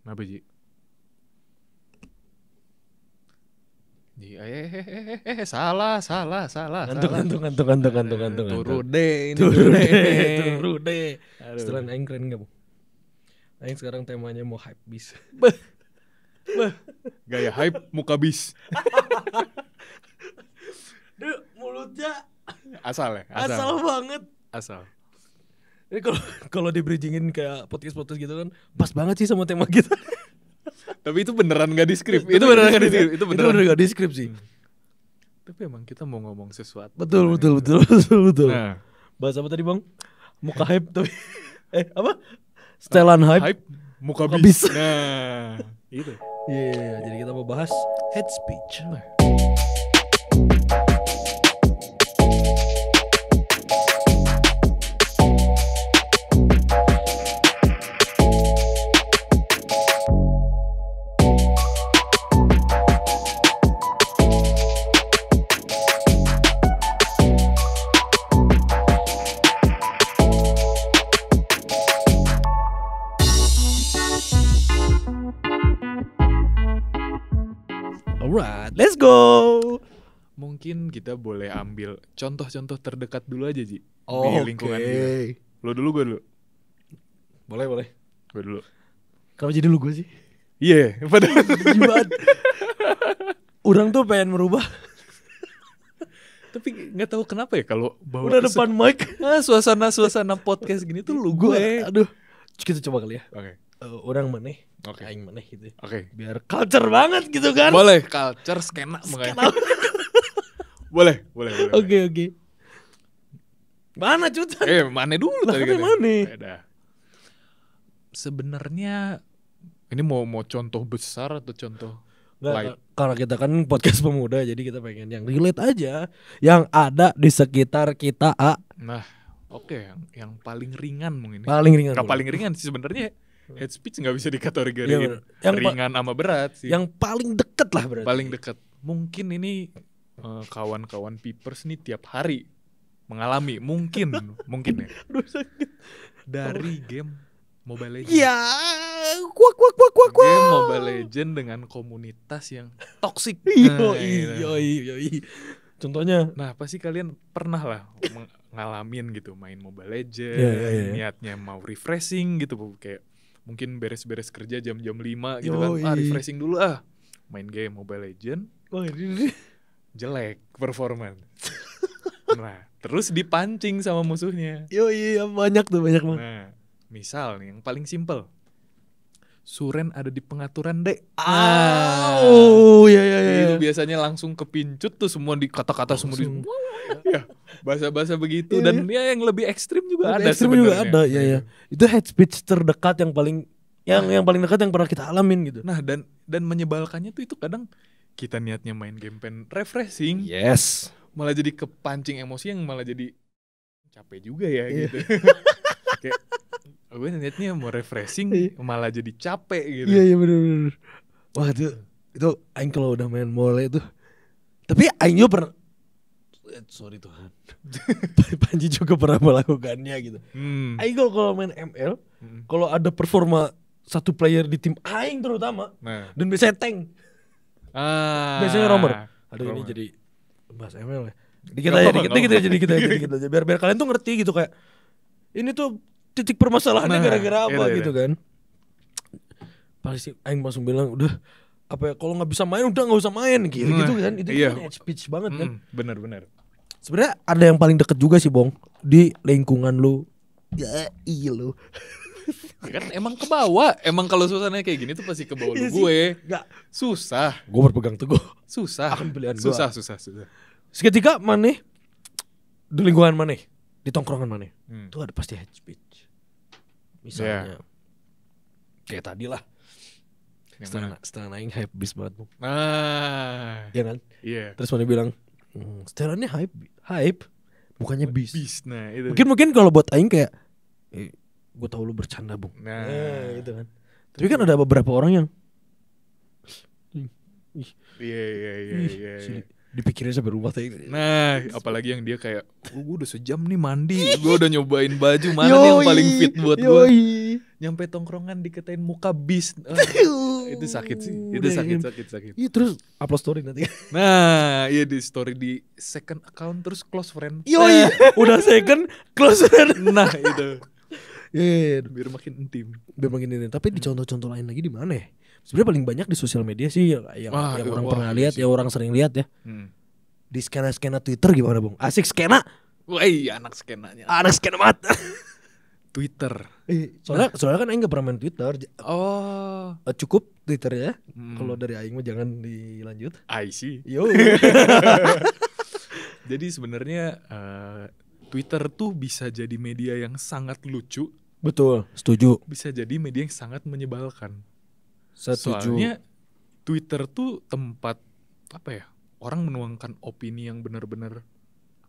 Kenapa Ji? Ji, salah. Ngantuk. Turude ini. Turude. Setelah aing keren enggak, Bang? Aing sekarang temanya mau hype bis. Gaya hype muka bis. Duh, mulutnya Asal ya? asal banget. Asal. Ini kalau di bridgingin kayak podcast gitu kan pas banget sih sama tema kita. Tapi itu beneran gak di script. Itu beneran gak di script. Itu beneran gak di script sih. Tapi emang kita mau ngomong sesuatu. Betul. Nah, Bahas apa tadi, Bang? Muka hype tapi apa? Setelan hype muka muka bis. bis. Nah, itu. Iya, jadi kita mau bahas head speech. Alright, let's go. Mungkin kita boleh ambil contoh-contoh terdekat dulu aja Ji. Di Oke. lingkungan kita. Lo dulu, gue dulu. Boleh. Gue dulu. Kenapa jadi lu gue sih? Iya, padahal Gimana? Orang tuh pengen merubah. tapi nggak tahu kenapa ya kalau bawa Udah depan mic. suasana podcast gini tuh lu gue. Aduh. Kita coba kali ya. Oke. Orang maneh, Oke. aing maneh gitu. Oke. Biar culture banget gitu kan. Boleh culture skena makanya. Boleh. Oke. Mana cut? Mana dulu Lah, tadi kan mana? Ada. Sebenarnya ini mau contoh besar atau contoh light? Karena kita kan podcast pemuda, jadi kita pengen yang relate aja, yang ada di sekitar kita. Nah, oke, yang paling ringan mungkin. Paling ringan. Nggak dulu. paling ringan sih sebenarnya. Head speech nggak bisa Iya, dikategorikan bener. Yang ringan sama berat sih. Yang paling deket lah berarti. Paling dekat. Mungkin ini kawan-kawan Peepers nih tiap hari mengalami mungkin ya Aduh, sakit. dari game Mobile Legends. Ya, kuak. Game Mobile Legends dengan komunitas yang toksik. Nah, gitu. Yoi. Contohnya, Nah, pasti kalian pernah lah ngalamin gitu main Mobile Legends, Iya. niatnya mau refreshing gitu, kayak mungkin beres-beres kerja jam-jam 5 gitu kan. Yoi. Refreshing dulu main game Mobile Legends. wah ini Jelek performance. Nah, terus dipancing sama musuhnya. yoi banyak banget. Nah, misal nih yang paling simple. Suren ada di pengaturan D. Iya. Itu biasanya langsung kepincut tuh semua di kata-kata semua di ya, bahasa-bahasa begitu Iya, dan ya yang lebih ekstrim juga ada ekstrim sebenarnya. juga ada, ya. Itu head speech terdekat yang paling paling dekat yang pernah kita alamin gitu. Nah, dan menyebalkannya tuh itu kadang kita niatnya main game pen refreshing, Yes. malah jadi kepancing emosi yang malah jadi capek juga ya Iya. gitu. Kayak gue niatnya mau refreshing Iya. malah jadi capek gitu. Iya benar. Wah itu aing kalau udah main mole itu. Tapi aing juga pernah sorry Tuhan. Panji juga pernah melakukannya gitu. Aing kalau main ML, kalau ada performa satu player di tim aing terutama, Nah. dan biasanya tank. Biasanya romer. Aduh ini jadi bahas ML ya. Dikit aja. Biar kalian tuh ngerti gitu kayak ini tuh titik permasalahannya gara-gara apa gitu kan. Pasti aing langsung bilang udah apa ya, kalau nggak bisa main udah nggak usah main gitu kan. Itu kan head speech banget kan. Bener. Sebenarnya ada yang paling deket juga sih Bong di lingkungan lu. Ya iya lu. Ya kan emang ke bawah. Emang kalau suasananya kayak gini tuh pasti ke bawah lu gue. Enggak. Susah. Gue berpegang teguh. Susah. Akan pilihan gue. Susah. Seketika maneh di lingkungan maneh, di tongkrongan maneh, tuh ada pasti head speech. Misalnya kayak tadi lah. Setelah naik hype bis banget Bung. Iya kan? Iya. Terus maneh bilang setelannya hype bukannya bis. Nah itu. Mungkin kalau buat aing kayak gue tahu lu bercanda Bung. Nah gitu kan. Tapi kan ada beberapa orang yang Iya. Dipikirin sampai rumah teh. Nah, apalagi yang dia kayak, gue udah sejam nih mandi, gue udah nyobain baju mana nih yang paling fit buat gue. Nyampe tongkrongan dikatain muka bis. Itu sakit sih, itu sakit. Iya, terus upload story nanti. Nah, iya di story di second account terus close friend. Yoi, udah second close friend. Nah, itu. Iya, Biar makin intim. biar makin ini. Tapi di contoh-contoh lain lagi di mana ya? Sebenarnya paling banyak di sosial media sih yang orang pernah lihat, yang orang sering lihat ya. Di skena-skena Twitter gimana, Bung? Asik skena. Wah, iya anak skenanya. Anak skena banget. Twitter. Soalnya kan Aing gak pernah main Twitter. Oh, Cukup Twitter ya. Kalau dari Aing mah jangan dilanjut. I see. Yo. Jadi sebenarnya Twitter tuh bisa jadi media yang sangat lucu, Betul, setuju. bisa jadi media yang sangat menyebalkan. Setuju. Soalnya Twitter tuh tempat apa ya? Orang menuangkan opini yang benar-benar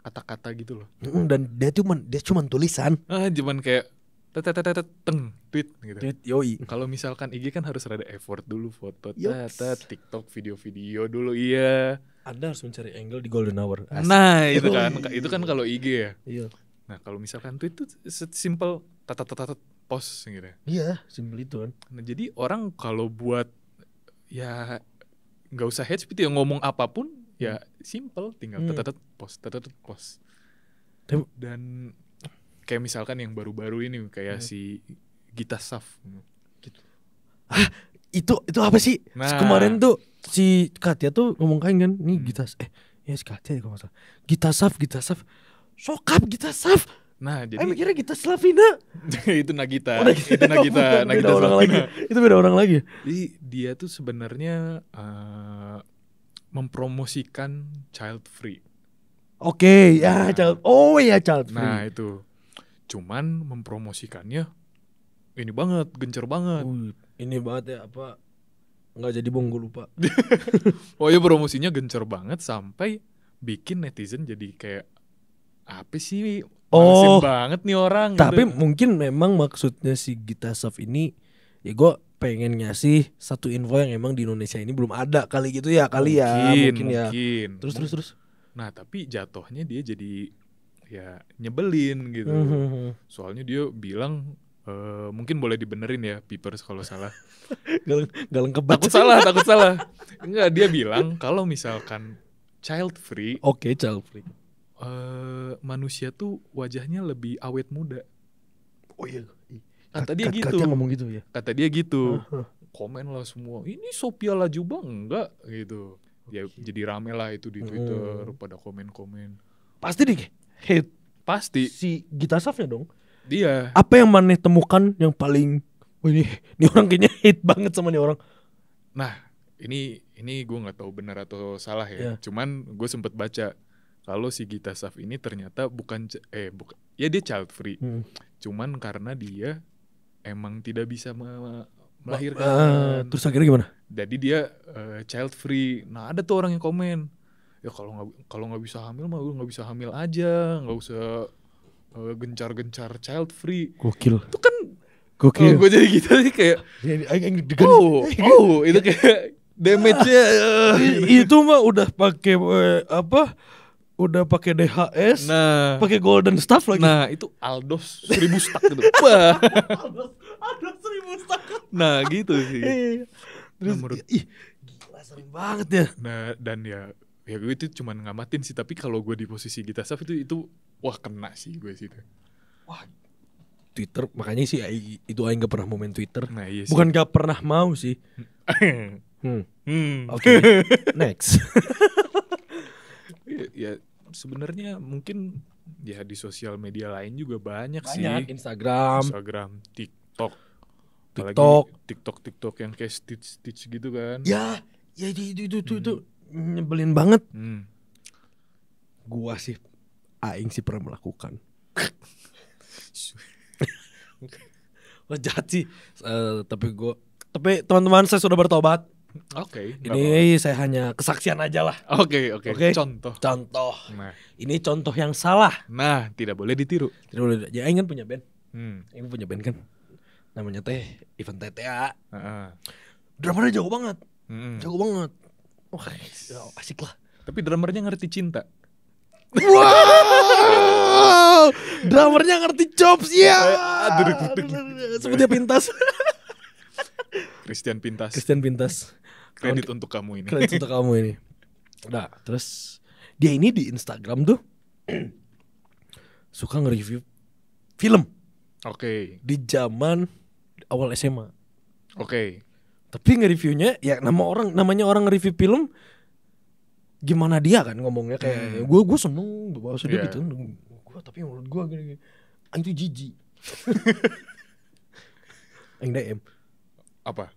kata-kata gitu loh. Dan dia cuman tulisan. Cuman kayak teng tweet gitu. Tweet, yoi. Kalau misalkan IG kan harus ada effort dulu, foto, Yops. TikTok, video-video dulu, iya. Anda harus mencari angle di golden hour. Asik. Nah, itu kan kalau IG ya. Iya. Nah, kalau misalkan tweet tuh simple tatat post gitu. Iya, simpel itu kan. Nah, jadi orang kalau buat ya nggak usah hate speech ya, ngomong apapun ya simple, tinggal tatat post. Dan kayak misalkan yang baru-baru ini kayak si Gita Saf. Itu apa sih? Nah. Kemarin tuh si Katya tuh ngomong kan nih Gita ya si Katya kalau nggak salah. Gita Saf. Sokap Gita Saf. Nah, jadi mikirnya Gita Slavina. itu Nagita. Oh, Itu Nagita beda orang lagi. Slavina. Itu beda orang lagi. Jadi dia tuh sebenarnya mempromosikan child free. Oke, ya child. Oh ya child free. Nah, itu. Cuman mempromosikannya ini banget, gencer banget. Ini banget ya apa? Nggak jadi Bung, gue lupa. Oh ya, promosinya gencer banget sampai bikin netizen jadi kayak apa sih? Malesin banget nih orang. Tapi gitu. mungkin memang maksudnya si Gita Saf ini ya gue pengen ngasih satu info yang emang di Indonesia ini belum ada kali gitu ya, mungkin ya. Terus. Nah, tapi jatuhnya dia jadi ya nyebelin gitu. Soalnya dia bilang mungkin boleh dibenerin ya Pipers kalau salah. Gak lengkap Takut salah. Enggak, dia bilang kalau misalkan child free. Oke, child free. Manusia tuh wajahnya lebih awet muda. Oh iya. Kata dia gitu. Katanya ngomong gitu ya. Kata dia gitu. Komen lah semua. Ini Sophia Latjuba enggak gitu. Ya jadi rame lah itu di Twitter pada komen-komen. Pasti deh hate. Pasti. Si Gita Safnya dong. Dia. Apa yang maneh temukan yang paling ini orang kayaknya hate banget sama nih orang. Nah, ini gue nggak tahu benar atau salah ya. Cuman gue sempet baca kalau si Gita Saf ini ternyata bukan ya dia child free. Cuman karena dia emang tidak bisa melahirkan. Terus akhirnya gimana? Jadi dia child free. Nah, ada tuh orang yang komen, ya kalau nggak bisa hamil mah gue nggak bisa hamil aja, nggak usah gencar-gencar child free. Gokil. Itu kan gokil. Gue jadi gitu sih kayak itu kayak damage-nya itu mah udah pakai udah pakai DHS, pakai golden staff lagi. Nah, itu Aldos 1000 stack gitu. Wah. Aldos 1000 stack. Nah, gitu sih. Terus gila sering banget ya. Nah, dan ya gue itu cuman ngamatin sih, tapi kalau gue di posisi Gita Saf itu wah kena sih gue situ. Wah, Twitter makanya sih itu aing gak pernah mau main Twitter. Nah, iya sih. Bukan gak pernah mau sih. Oke. Next. Ya sebenarnya mungkin ya di sosial media lain juga banyak sih. Instagram, TikTok. TikTok yang kayak stitch gitu kan. Ya itu nyebelin banget. Gua sih aing sih pernah melakukan. Wah, jahat sih. Tapi teman-teman saya sudah bertobat. Oke. Ini saya hanya kesaksian aja lah. Oke. Contoh. Nah, ini contoh yang salah. Nah, tidak boleh ditiru. Tidak boleh. Ya, Aing kan punya band. Aing punya band kan. Namanya Event TTA. Drummernya jago banget. Jago banget. Wah, asik lah. Tapi drummernya ngerti cinta. Wow, drummernya ngerti chops ya. Seperti Pintas. Christian Pintas. Kredit untuk kamu ini. Nah, terus dia ini di Instagram tuh suka nge-review film. Oke. Di zaman awal SMA. Oke. Tapi nge-reviewnya ya namanya orang nge-review film gimana dia kan ngomongnya kayak gue seneng bahasa dia gitu. Gue tapi menurut gue gini. Aing tuh jijik. Aing DM. Apa?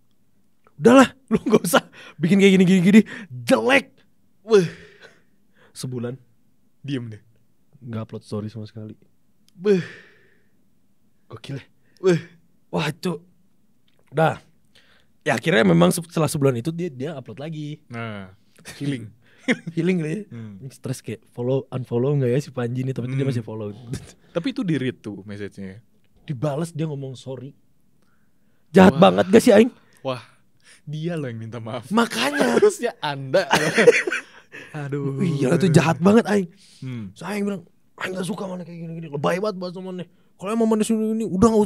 Udahlah, lu gak usah bikin kayak gini jelek. Wah. Sebulan diem deh. Gak upload story sama sekali. Gokil ya. Wah itu. Udah. Ya akhirnya memang setelah sebulan itu dia upload lagi. Nah, healing kali ya. Stres kayak unfollow gak ya si Panji nih. Tapi dia masih follow. Tapi itu di-read tuh message-nya. Dibales dia ngomong sorry. Jahat banget gak sih Aing? Wah, dia loh yang minta maaf. Makanya harusnya Anda. Aduh. Iya itu jahat banget Aing. Saya Aing bilang Aing gak suka mana kayak gini. Lebay banget bahas temannya. Kalau emang mana ini udah gak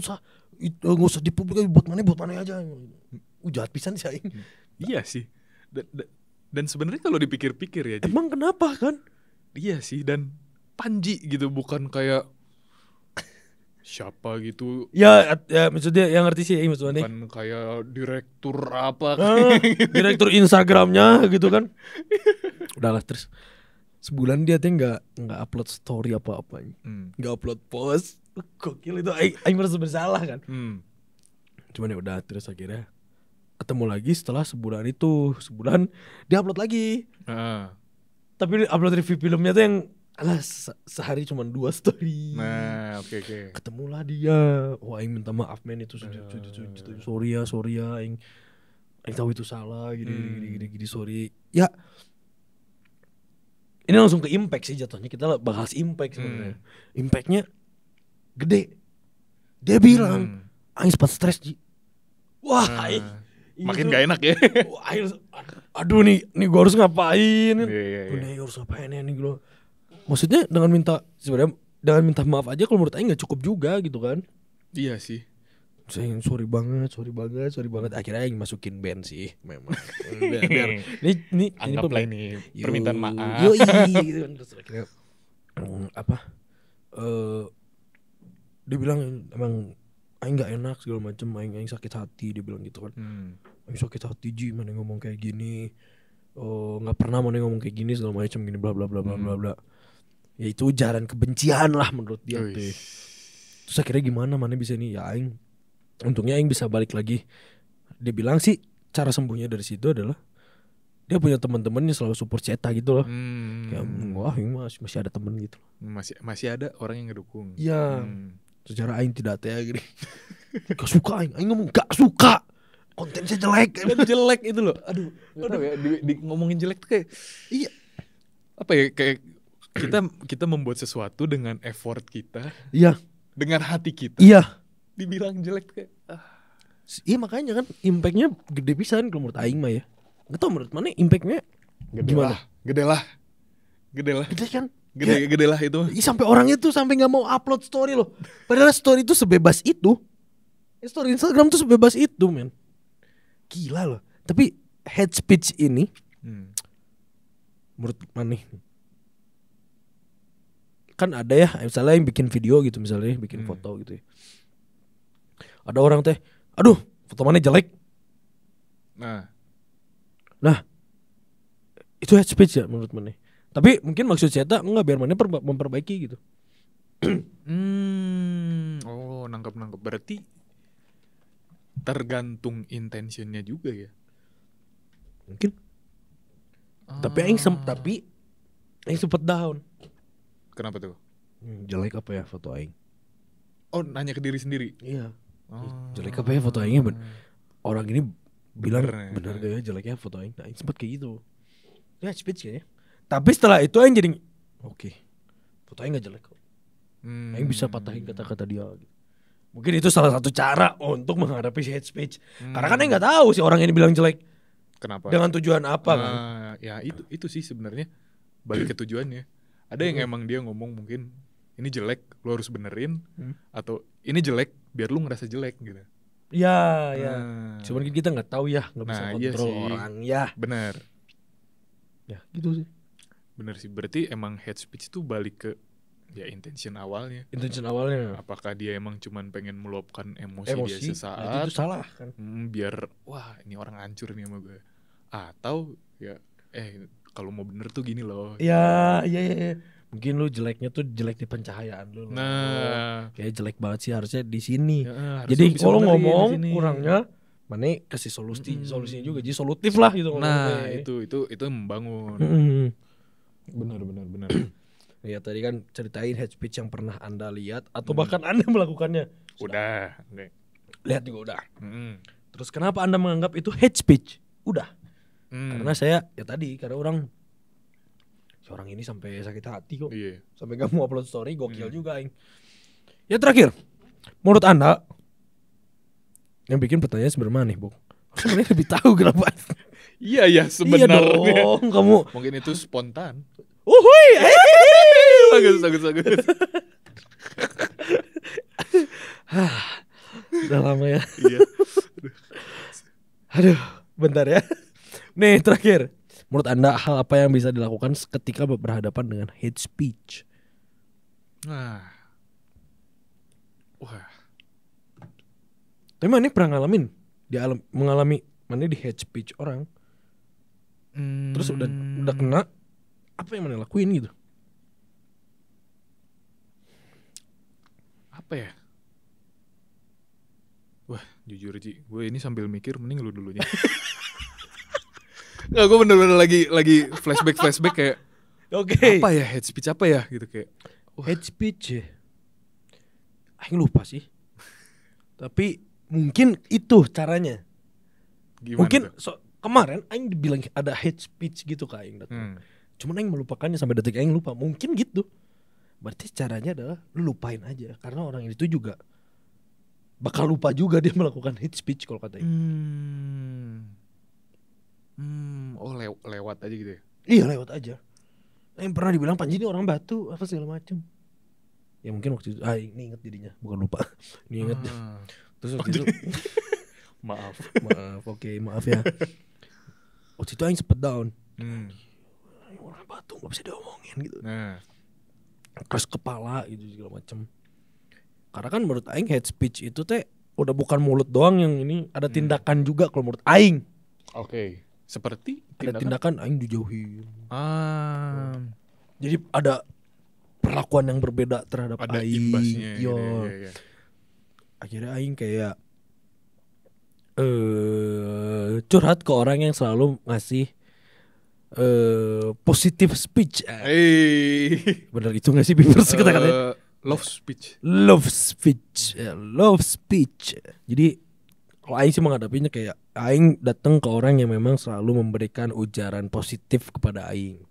usah dipublikasi buat mana aja. Jahat pisan sih Aing. Iya sih. Dan sebenarnya kalau dipikir-pikir ya, emang kenapa kan? Iya sih, dan Panji gitu, bukan kayak siapa gitu. Ya maksudnya yang ngerti sih maksudnya. Bukan kayak direktur apa gitu. Direktur Instagramnya gitu kan. Udahlah terus sebulan dia tuh nggak upload story apa-apa. Nggak upload post. Gokil itu Aing merasa bersalah kan. Cuman ya udah terus akhirnya ketemu lagi setelah sebulan dia upload lagi. Tapi upload review filmnya tuh yang sehari cuma 2 story. Nah, oke. Ketemulah dia. Wah, Aing minta maaf men itu. Sorry ya, Aing tahu itu salah gini sorry. Ya. Ini langsung ke impact sih jatuhnya. Kita bahas impact sebenarnya. Impactnya gede. Dia bilang Aing sempat stres Ji. Wah, makin gak enak ya. Aduh nih gue harus ngapain? Iya. Gue harus ngapain ya nih gue. Maksudnya dengan minta maaf aja kalau menurut Aing gak cukup juga gitu kan. Iya sih. Saya sorry banget. Akhirnya Aing masukin band sih memang. biar ini anggaplah ini permintaan maaf. Gitu kan. Terus akhirnya dia bilang emang Aing gak enak segala macem, Aing sakit hati, dia bilang gitu kan. Aing sakit hati Ji, mana ngomong kayak gini. Gak pernah mana ngomong kayak gini segala macem gini bla bla bla bla bla bla. Ya itu ujaran kebencian lah menurut dia tuh. Terus akhirnya gimana mana bisa nih ya Aing. Untungnya Aing bisa balik lagi. Dia bilang sih cara sembuhnya dari situ adalah dia punya teman-teman yang selalu support Ceta gitu loh. Kayak wah Aing masih ada temen gitu. Masih ada orang yang ngedukung. Iya. Secara Aing tidak teh gini. Gak suka Aing ngomong gak suka. Kontennya jelek. Jelek itu loh. Aduh ya, di ngomongin jelek tuh kayak iya. Apa ya kayak kita membuat sesuatu dengan effort kita. Iya. Dengan hati kita. Iya. Dibilang jelek kayak Iya makanya kan impactnya gede pisan kalau menurut Aing mah ya. Gak tau menurut mana impactnya gimana? Gede lah. Gede kan? Gede lah itu. Sampai orangnya tuh sampai nggak mau upload story loh. Padahal story itu sebebas itu. Story Instagram tuh sebebas itu men. Gila loh. Tapi hate speech ini menurut mana nih? Kan ada ya misalnya yang bikin video gitu misalnya bikin foto gitu ya. Ada orang teh, aduh foto mana jelek. Nah itu hate speech ya menurut mana? Tapi mungkin maksud saya enggak biar mana memperbaiki gitu. Oh nangkep berarti tergantung intentionnya juga ya. Mungkin. Tapi Aing sempet down. Kenapa tuh? Jelek apa ya foto Aing? Oh nanya ke diri sendiri? Iya. Jelek apa ya foto Aingnya? Orang ini bilang bener gak ya jeleknya foto Aing? Nah Aing sempet kayak gitu. Ya speech kayaknya. Tapi setelah itu Aing jadi oke. Foto Aing gak jelek kok. Aing bisa patahin kata-kata dia gitu. Mungkin itu salah satu cara untuk menghadapi hate speech. Karena kan Aing gak tahu si orang ini bilang jelek. Kenapa? Dengan tujuan apa kan? Ya itu sih sebenarnya. balik ke tujuannya. Ada yang emang dia ngomong mungkin ini jelek, lu harus benerin, atau ini jelek biar lu ngerasa jelek gitu. Ya. Cuman kita nggak tahu ya, nggak bisa kontrol iya orang ya. Benar. Ya gitu sih. Bener sih. Berarti emang hate speech itu balik ke ya intention awalnya. Apakah dia emang cuman pengen meluapkan emosi dia sesaat? Itu salah kan. Biar wah ini orang hancur nih sama gue. Atau ya kalau mau bener tuh gini loh. Ya. Mungkin lu jeleknya tuh jelek di pencahayaan lu. Nah, kayak jelek banget sih harusnya di sini. Ya, jadi kalau ngomong kurangnya, mana kasih solusinya juga, jadi solutif lah gitu. Nah, itu membangun. Benar. Ya tadi kan ceritain hate speech yang pernah Anda lihat atau bahkan Anda melakukannya. Udah. Lihat juga udah. Terus kenapa Anda menganggap itu hate speech? Udah. Karena saya karena orang ini sampai sakit hati kok. Iya. Sampai gak mau upload story, gokil juga aing. Ya terakhir, menurut Anda yang bikin pertanyaan sebenarnya nih, Bung? Sebenarnya lebih tahu kenapa. Iya sebenarnya. Iya dong, kamu. Mungkin itu spontan. Uhuy. Bagus. Udah lama ya. Iya. Aduh, bentar ya. Nih terakhir, menurut Anda hal apa yang bisa dilakukan ketika berhadapan dengan hate speech? Wah. Tapi mana pernah ngalamin mengalami mana di hate speech orang? Terus udah kena, apa yang mana lakuin gitu? Apa ya? Wah, jujur Ci, gue ini sambil mikir mending lu dulunya. Nggak, gue bener-bener lagi flashback kayak apa ya hate speech apa ya gitu kayak hate speech ya. Aing lupa sih. Tapi mungkin itu caranya. Gimana mungkin kemarin Aing dibilang ada hate speech gitu ke Aing datang. Cuman Aing melupakannya sampai detik Aing lupa. Mungkin gitu. Berarti caranya adalah lu lupain aja, karena orang itu juga bakal lupa juga dia melakukan hate speech kalau kata Aing. Lewat aja gitu ya? Iya lewat aja. Yang pernah dibilang Panji ini orang batu apa segala macam. Ya mungkin waktu itu ini inget jadinya, bukan lupa. Ini inget. Terus waktu itu maaf, maaf ya. Waktu itu Aing sempet down. Orang batu gak bisa diomongin gitu. Keras kepala gitu segala macam. Karena kan menurut Aing hate speech itu udah bukan mulut doang yang ini, ada tindakan juga kalau menurut Aing. Oke. Seperti ada tindakan Aing dijauhin. Jadi ada perlakuan yang berbeda terhadap ada Aing. Imbasnya. Iya. Akhirnya Aing kayak curhat ke orang yang selalu ngasih positive speech. Bener itu nggak sih Bivers kata-katanya? Love speech. Jadi kalau Aing sih menghadapinya kayak Aing datang ke orang yang memang selalu memberikan ujaran positif kepada Aing.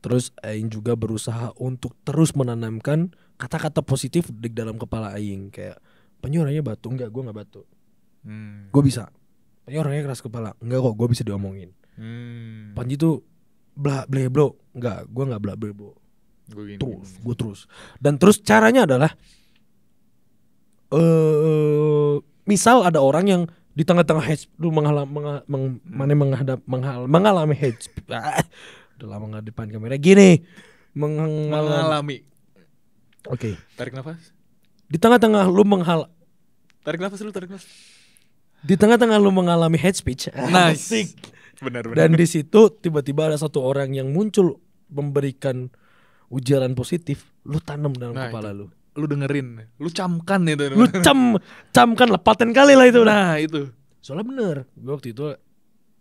Terus Aing juga berusaha untuk terus menanamkan kata-kata positif di dalam kepala Aing. Kayak Panji orangnya batu, enggak, gue gak batu. Gue bisa. Panji orangnya keras kepala, enggak kok, gue bisa diomongin. Panji tuh bla-bla-blo, enggak, gue gak bla-bla-blo. Gue terus. Dan terus caranya adalah misal ada orang yang di tengah-tengah mengalami hate speech. Udah lama nggak depan kamera gini. Mengalami. Oke. Tarik nafas. Di tengah-tengah lu tarik nafas. Di tengah-tengah lu mengalami hate speech. Nice. Benar. Dan di situ tiba-tiba ada satu orang yang muncul memberikan ujaran positif, lu tanam dalam kepala lu. Lu dengerin, lu camkan itu. Lu camkan lepatin kali lah itu. Nah itu. Soalnya bener, gue waktu itu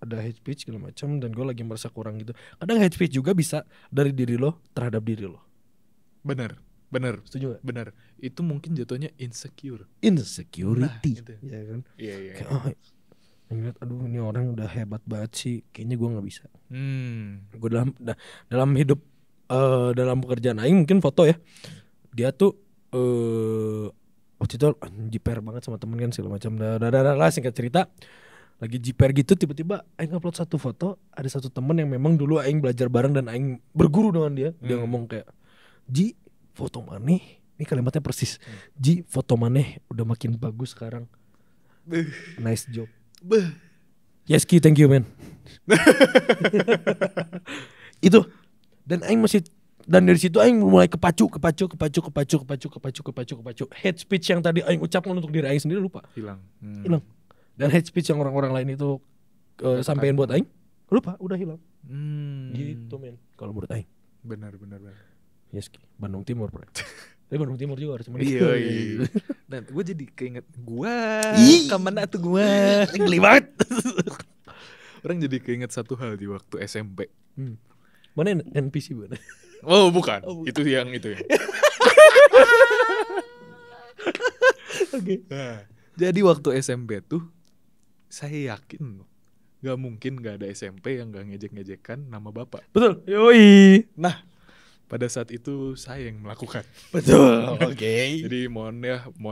ada hate speech segala macam dan gue lagi merasa kurang gitu. Kadang hate speech juga bisa dari diri lo terhadap diri lo. Bener. Setuju gak? Bener. Itu mungkin jatuhnya insecurity. Nah, ya kan? Iya. Kayak, ingat, aduh ini orang udah hebat banget sih, kayaknya gue nggak bisa. Gue dalam hidup dalam pekerjaan Aing mungkin foto ya, dia tuh waktu itu jiper banget sama temen kan segala macam. Singkat cerita lagi jiper gitu tiba-tiba aing upload satu foto, ada satu temen yang memang dulu aing belajar bareng dan aing berguru dengan dia. Dia ngomong kayak, "Ji, foto maneh." Ini kalimatnya persis. "Ji, foto maneh udah makin bagus sekarang. Nice job." Yes Ki, thank you man. Itu. Dan aing masih, dan dari situ aing mulai kepacu. Hate speech yang tadi aing ucapkan untuk diri aing sendiri lupa. Hilang. Dan hate speech yang orang-orang lain itu sampein buat aing lupa, udah hilang. Gitu men. Kalau menurut aing. Benar. Yes Ki, Bandung Timur bro. Tapi Bandung Timur juga harus Iya. Dan gue jadi keinget kemana tuh gue geli banget. Orang jadi keinget satu hal di waktu SMP. Mana NPC bukan? Oh bukan. Itu yang Oke. Nah, jadi waktu SMP tuh saya yakin gak mungkin gak ada SMP yang gak ngejek-ngejekan nama bapak. Betul. Yoi. Nah, pada saat itu saya yang melakukan. Betul. Oke. Jadi mohon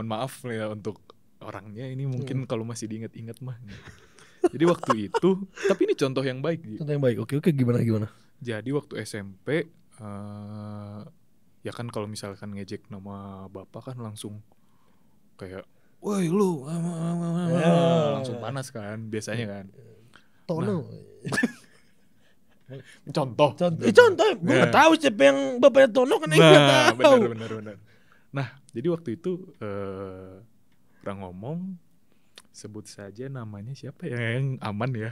maaf ya untuk orangnya ini mungkin kalau masih diingat-ingat mah. Jadi waktu itu, tapi ini contoh yang baik. Contoh yang baik. Oke, gimana? Jadi waktu SMP ya kan kalau misalkan ngejek nama bapak kan langsung kayak, "Woi lu," langsung panas kan biasanya kan. Tono. Contoh. Gue nggak tahu siapa yang bapaknya Tono kan nggak tahu. Benar. Nah, jadi waktu itu orang ngomong, sebut saja namanya siapa ya yang aman ya,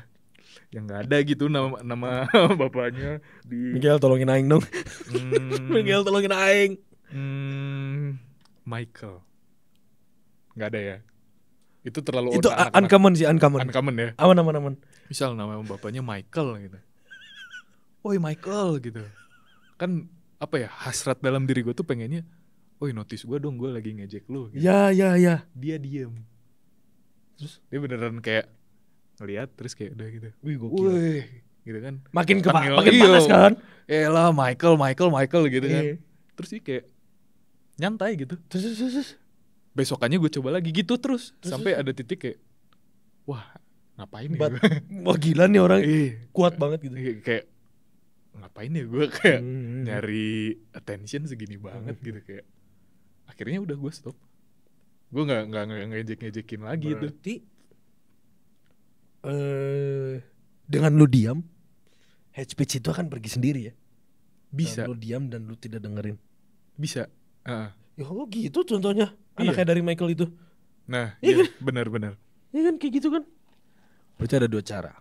yang nggak ada gitu nama bapaknya di. Miguel tolongin aing dong. Miguel tolongin aing. Michael. Nggak ada ya. Itu terlalu itu uncommon sih, uncommon ya. Aman. Misal nama bapaknya Michael gitu. "Woi Michael," gitu. Kan apa ya, hasrat dalam diri gue tuh pengennya, "Woi notice gue dong, gue lagi ngejek lu." Gitu. Ya. Dia diem. Terus dia beneran kayak ngeliat terus kayak udah gitu. Wih gokil. Wih, gitu kan. Makin panas kan. Elah Michael gitu kan. Terus dia kayak nyantai gitu. Terus. Besokannya gue coba lagi gitu terus. Sampai ada titik kayak, wah ngapain ya gue? Wah gila nih orang. Kuat banget gitu. Kayak ngapain ya gue kayak nyari attention segini banget gitu kayak. Akhirnya udah gue stop. Gue nggak ngejek-ngejekin lagi. Berarti dengan lu diam, hate speech itu akan pergi sendiri ya? Bisa. Dan lu diam dan lu tidak dengerin. Bisa. Ya gitu contohnya. Anaknya dari Michael itu. Nah, iya benar. Iya kan kayak gitu kan. Berarti ada dua cara.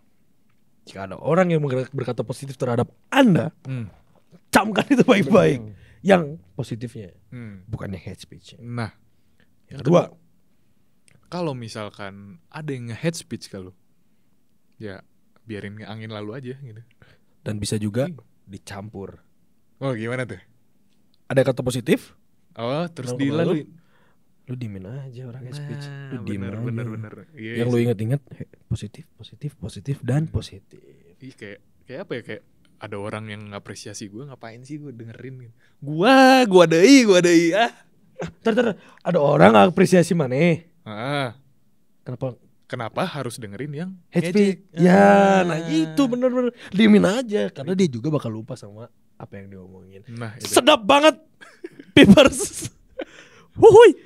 Jika ada orang yang berkata positif terhadap Anda, camkan itu baik-baik. Yang positifnya, bukannya hate speech. Nah, yang kedua, kalau misalkan ada yang nge-hate speech kalau, ya biarin angin lalu aja gitu. Dan bisa juga dicampur. Oh gimana tuh? Ada kata positif. Oh terus dilalui. Lu diemin aja orang hate speech. Lu diem aja. Bener. Yang lu inget-inget positif dan positif. Ih kayak apa ya, kayak ada orang yang ngapresiasi gue, ngapain sih gue dengerin gitu. Gua deui ah. Tar. Ada orang apresiasi mana? Kenapa harus dengerin yang hate speech? Ya, nah itu bener-bener diemin aja karena dia juga bakal lupa sama apa yang diomongin. Nah, itu. Sedap banget, Pipers. Wuhui.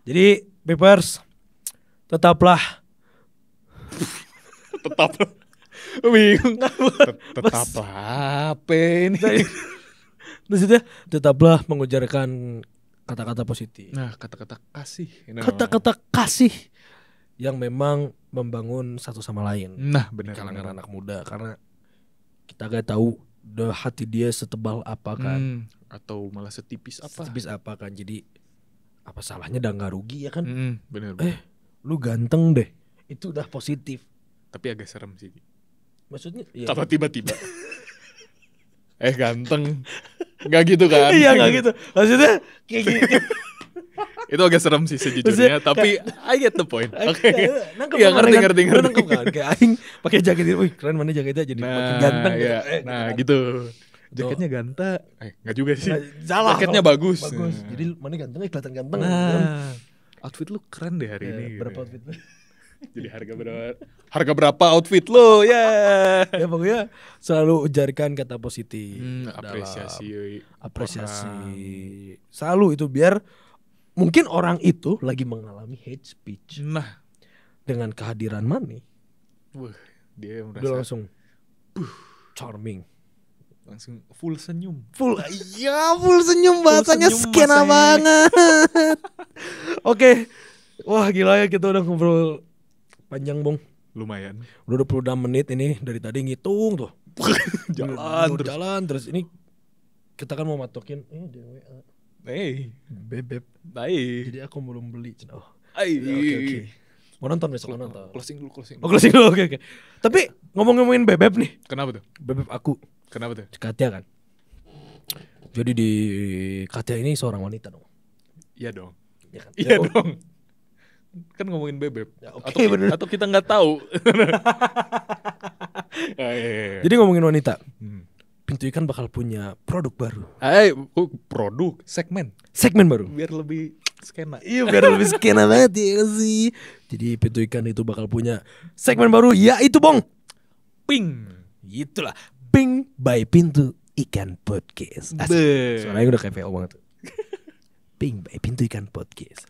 Jadi Pipers, tetaplah bingung. Tetaplah apa ini? Maksudnya tetaplah mengujarkan kata-kata positif. Nah, kata-kata kasih. Kata-kata kasih yang memang membangun satu sama lain. Nah, benar. Kalangan anak muda, karena kita gak tahu hati dia setebal apa kan, atau malah setipis apa kan. Jadi apa salahnya, udah gak rugi ya kan. Bener. Lu ganteng deh, itu udah positif. Tapi agak serem sih. Maksudnya kalau tiba-tiba ganteng, nggak gitu kan? Iya nggak gitu. Maksudnya kayak gitu. Itu agak serem sih sejujurnya. Tapi I get the point. Oke. Iya ngerti. Nangkep kan? Kayak aing pakai jaket ini, wih keren, mana jaketnya jadi makin ganteng. Iya. Gitu. Jaketnya ganteng. Nggak juga sih. Salah. Jaketnya bagus. Jadi mana gantengnya kelihatan ganteng. Outfit lu keren deh hari ini. Berapa outfit lu? Jadi harga berapa outfit lo ya? Ya pokoknya selalu ujarkan kata positif, apresiasi. Selalu itu biar mungkin orang itu lagi mengalami hate speech. Nah, dengan kehadiran Mane, dia merasa udah langsung charming. Langsung full senyum. Full senyum, bahasanya skena banget. Oke. Wah gila ya, kita udah ngobrol panjang Bung. Lumayan. Udah 26 menit ini, dari tadi ngitung tuh. Jalan terus. Ini kita kan mau matokin di WA. Bebep. Baik. Jadi aku belum beli. Oh. Oke. Mau nonton besok nonton. Closing dulu. Closing dulu. Oke. Tapi ngomongin Bebep nih. Kenapa tuh? Bebep aku. Kenapa tuh? Katia kan. Jadi di Katia ini seorang wanita dong. Iya dong. Ya kan? Iya dong. Kan ngomongin Bebep. Ya, atau kita nggak tahu. Jadi ngomongin wanita. Pintu Ikan bakal punya produk baru. Produk segmen baru. Biar lebih skena. Iya, biar lebih skena banget ya sih. Jadi Pintu Ikan itu bakal punya segmen baru, yaitu Bong Ping. Itulah Ping by Pintu Ikan Podcast. Suaranya udah kayak VO banget. Ping by Pintu Ikan Podcast.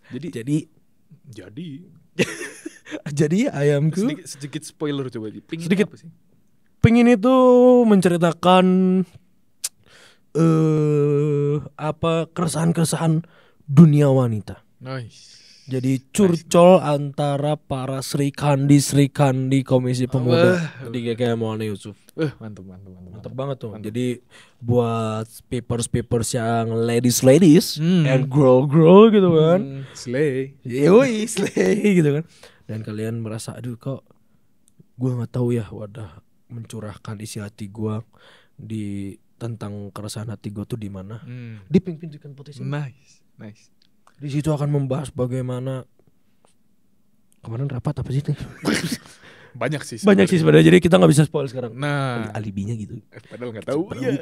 Jadi ayamku. Sedikit spoiler coba. Ping sedikit apa sih? Ping ini tuh menceritakan keresahan-keresahan dunia wanita. Nice. Jadi curcol antara para Sri Kandi Komisi Pemuda. Jadi kayak Maulana Yusuf. Mantap Banget tuh. Jadi buat papers yang ladies and girl gitu kan. Slay. Yoi, slay gitu kan. Dan kalian merasa aduh kok gue nggak tahu ya wadah mencurahkan isi hati gue di tentang keresahan hati gue tuh di mana. Di Pintu Ikan Podcast. Nice. Di situ akan membahas bagaimana kemarin rapat apa sih itu? Banyak sih sebenarnya. Jadi kita nggak bisa spoil sekarang. Nah, alibinya gitu. Padahal nggak tahu. Iya.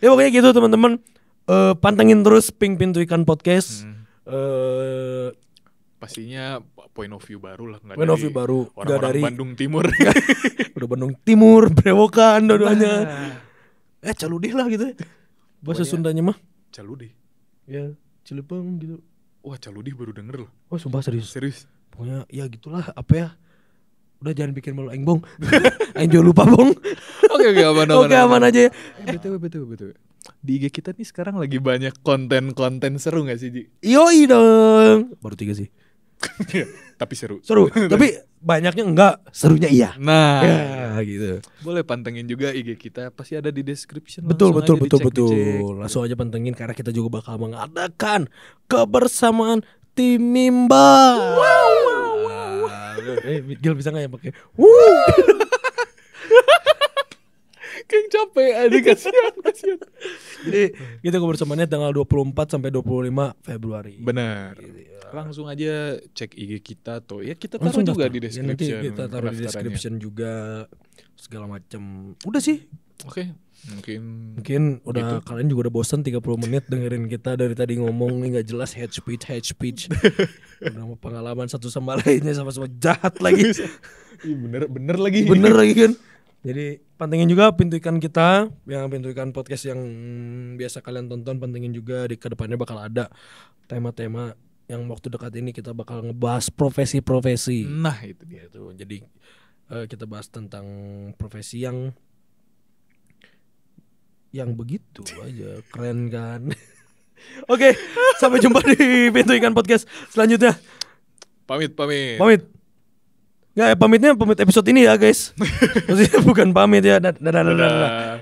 Ya pokoknya gitu teman-teman. Pantengin terus Pintu Ikan Podcast. Pastinya point of view baru lah. Point of view baru. Orang-orang dari Bandung Timur. Udah Bandung Timur, berewokan dua-duanya. Caludih lah gitu. Bahasa Sundanya mah. Caludih. Ya, Cilepeng gitu. Wah, Caludih baru denger loh. Oh, sumpah serius. Pokoknya ya gitulah, apa ya. Udah jangan bikin malu aing Bong. Aing juga lupa Bong. Oke, aman aja ya. Betul. Di IG kita nih sekarang lagi banyak konten seru gak sih, Ji? Yoi dong. Baru 3 sih. Tapi seru. Tapi banyaknya enggak, serunya iya. Nah, ya gitu. Boleh pantengin juga IG kita, pasti ada di description. Betul. Langsung aja pantengin karena kita juga bakal mengadakan kebersamaan tim Mimba. Wow. Gil bisa nggak ya pakai? Kayak capek, adik kasihan. Jadi kita kebersamaannya tanggal 24 sampai 25 Februari. Benar. Langsung aja cek IG kita tuh. Ya kita taruh juga di description. Ya, nanti kita taruh di description juga segala macam. Udah sih. Oke. Mungkin udah gitu. Kalian juga udah bosan 30 menit dengerin kita dari tadi ngomong nih gak jelas hate speech. Udah mau pengalaman satu sama lainnya sama-sama jahat lagi. Bener lagi kan. Jadi pantengin juga Pintu Ikan kita, yang Pintu Ikan Podcast yang biasa kalian tonton. Pantengin juga, di kedepannya bakal ada tema-tema yang waktu dekat ini kita bakal ngebahas profesi-profesi. Nah itu dia tuh. Jadi kita bahas tentang profesi yang begitu aja keren kan. Oke, sampai jumpa di Pintu Ikan Podcast selanjutnya. Pamit. Nggak, pamitnya episode ini ya guys. Maksudnya bukan pamit ya. Dadah.